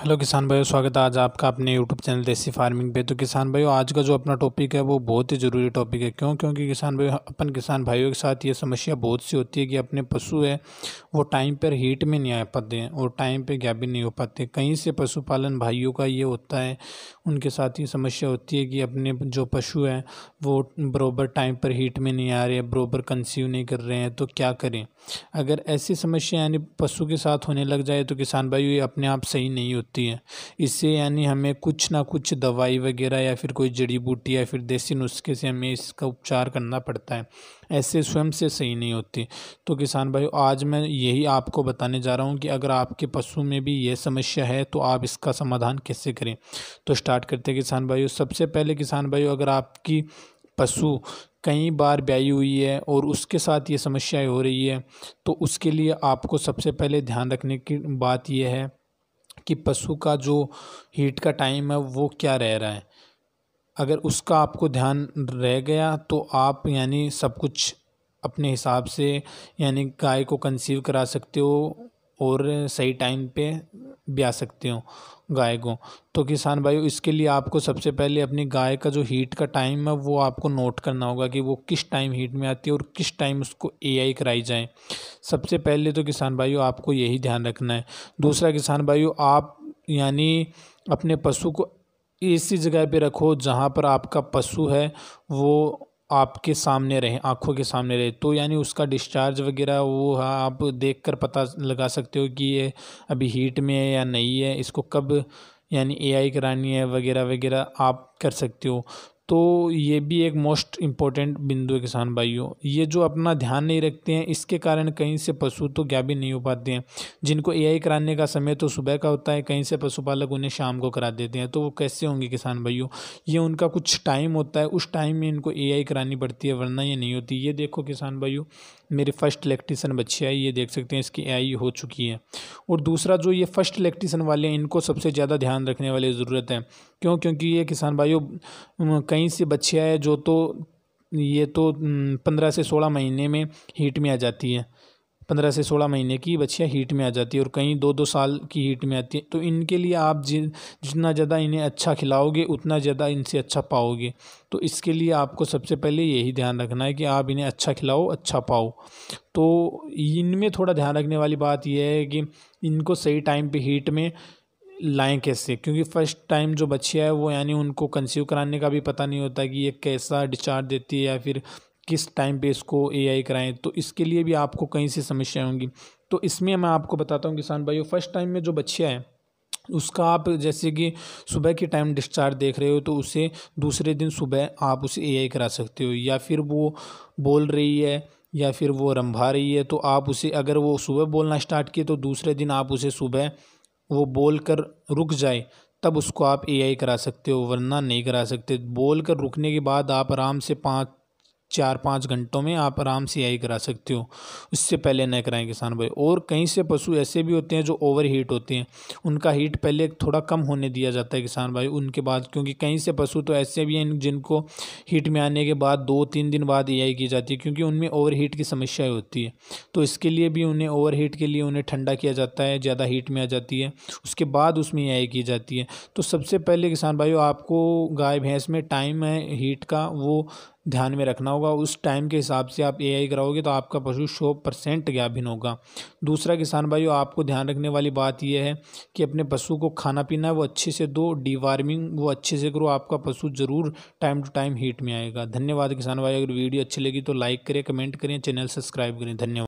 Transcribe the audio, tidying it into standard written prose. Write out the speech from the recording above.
Hello किसान भाइयों, स्वागत है आज आपका अपने यूट्यूब चैनल देसी फार्मिंग पे। तो किसान भाइयों, आज का जो अपना टॉपिक है वो बहुत ही ज़रूरी टॉपिक है। क्योंकि किसान भाइयों, अपन किसान भाइयों के साथ ये समस्या बहुत सी होती है कि अपने पशु है वो टाइम पर हीट में नहीं आ पाते हैं और टाइम पे गाभिन नहीं हो पाते। कहीं से पशुपालन भाइयों का ये होता है, उनके साथ ये समस्या होती है कि अपने जो पशु हैं वो बराबर टाइम पर हीट में नहीं आ रहे, बराबर कंसीव नहीं कर रहे हैं। तो क्या करें? अगर ऐसी समस्या यानी पशु के साथ होने लग जाए तो किसान भाइयों, ये अपने आप सही नहीं होती है। इससे यानी हमें कुछ ना कुछ दवाई वगैरह या फिर कोई जड़ी बूटी या फिर देसी नुस्खे से हमें इसका उपचार करना पड़ता है। ऐसे स्वयं से सही नहीं होती। तो किसान भाइयों, आज मैं यही आपको बताने जा रहा हूँ कि अगर आपके पशु में भी ये समस्या है तो आप इसका समाधान कैसे करें। तो स्टार्ट करते हैं किसान भाइयों। सबसे पहले किसान भाइयों, अगर आपकी पशु कई बार ब्याई हुई है और उसके साथ ये समस्याएं हो रही है तो उसके लिए आपको सबसे पहले ध्यान रखने की बात यह है कि पशु का जो हीट का टाइम है वो क्या रह रहा है। अगर उसका आपको ध्यान रह गया तो आप यानी सब कुछ अपने हिसाब से यानी गाय को कंसीव करा सकते हो और सही टाइम पे ब्याह सकते हो गाय को। तो किसान भाइयों, इसके लिए आपको सबसे पहले अपनी गाय का जो हीट का टाइम है वो आपको नोट करना होगा कि वो किस टाइम हीट में आती है और किस टाइम उसको एआई कराई जाए। सबसे पहले तो किसान भाइयों आपको यही ध्यान रखना है। दूसरा किसान भाइयों, आप यानी अपने पशु को ऐसी जगह पे रखो जहाँ पर आपका पशु है वो आपके सामने रहे, आंखों के सामने रहे। तो यानी उसका डिस्चार्ज वगैरह वो आप देखकर पता लगा सकते हो कि ये अभी हीट में है या नहीं है, इसको कब यानी एआई करानी है वगैरह वगैरह आप कर सकते हो। तो ये भी एक मोस्ट इम्पोर्टेंट बिंदु है किसान भाइयों। ये जो अपना ध्यान नहीं रखते हैं इसके कारण कहीं से पशु तो गाभिन नहीं हो पाते हैं। जिनको एआई कराने का समय तो सुबह का होता है, कहीं से पशुपालक उन्हें शाम को करा देते हैं। तो वो कैसे होंगे किसान भाइयों? ये उनका कुछ टाइम होता है, उस टाइम में इनको एआई करानी पड़ती है, वरना ये नहीं होती। ये देखो किसान भाइयों, मेरी फर्स्ट इलेक्ट्रीशियन बच्ची है, ये देख सकते हैं इसकी एआई हो चुकी है। और दूसरा जो ये फर्स्ट इलेक्ट्रीशियन वाले हैं इनको सबसे ज़्यादा ध्यान रखने वाली ज़रूरत है। क्योंकि ये किसान भाइयों कहीं से बच्चियाँ है जो तो ये तो 15 से 16 महीने में हीट में आ जाती है। 15 से 16 महीने की बच्चियाँ हीट में आ जाती है और कहीं 2-2 साल की हीट में आती है। तो इनके लिए आप जितना ज़्यादा इन्हें अच्छा खिलाओगे उतना ज़्यादा इनसे अच्छा पाओगे। तो इसके लिए आपको सबसे पहले यही ध्यान रखना है कि आप इन्हें अच्छा खिलाओ, अच्छा पाओ। तो इनमें थोड़ा ध्यान रखने वाली बात यह है कि इनको सही टाइम पे हीट में लाएं कैसे। क्योंकि फर्स्ट टाइम जो बच्चियाँ है वो यानी उनको कंसीव कराने का भी पता नहीं होता कि ये कैसा डिस्चार्ज देती है या फिर किस टाइम पे इसको एआई कराएं। तो इसके लिए भी आपको कहीं से समस्या होंगी। तो इसमें मैं आपको बताता हूँ किसान भाइयों, फर्स्ट टाइम में जो बच्चियाँ है उसका आप जैसे कि सुबह के टाइम डिस्चार्ज देख रहे हो तो उसे दूसरे दिन सुबह आप उसे एआई करा सकते हो। या फिर वो बोल रही है या फिर वो रंभा रही है तो आप उसे, अगर वो सुबह बोलना स्टार्ट किए तो दूसरे दिन आप उसे सुबह वो बोल कर रुक जाए तब उसको आप एआई करा सकते हो, वरना नहीं करा सकते। बोल कर रुकने के बाद आप आराम से 4-5 घंटों में आप आराम से एआई करा सकते हो, उससे पहले न कराएं किसान भाई। और कहीं से पशु ऐसे भी होते हैं जो ओवर हीट होते हैं, उनका हीट पहले थोड़ा कम होने दिया जाता है किसान भाई उनके बाद। क्योंकि कहीं से पशु तो ऐसे भी हैं जिनको हीट में आने के बाद 2-3 दिन बाद एआई की जाती है, क्योंकि उनमें ओवर हीट की समस्या होती है। तो इसके लिए भी उन्हें ओवर हीट के लिए उन्हें ठंडा किया जाता है, ज़्यादा हीट में आ जाती है, उसके बाद उसमें एआई की जाती है। तो सबसे पहले किसान भाइयों आपको गाय भैंस में टाइम है हीट का वो ध्यान में रखना होगा। उस टाइम के हिसाब से आप एआई कराओगे तो आपका पशु 100% गाभिन होगा। दूसरा किसान भाइयों, आपको ध्यान रखने वाली बात यह है कि अपने पशु को खाना पीना वो अच्छे से दो, डीवार्मिंग वो अच्छे से करो, आपका पशु जरूर टाइम टू टाइम हीट में आएगा। धन्यवाद किसान भाई। अगर वीडियो अच्छी लगी तो लाइक करें, कमेंट करें, चैनल सब्सक्राइब करें। धन्यवाद।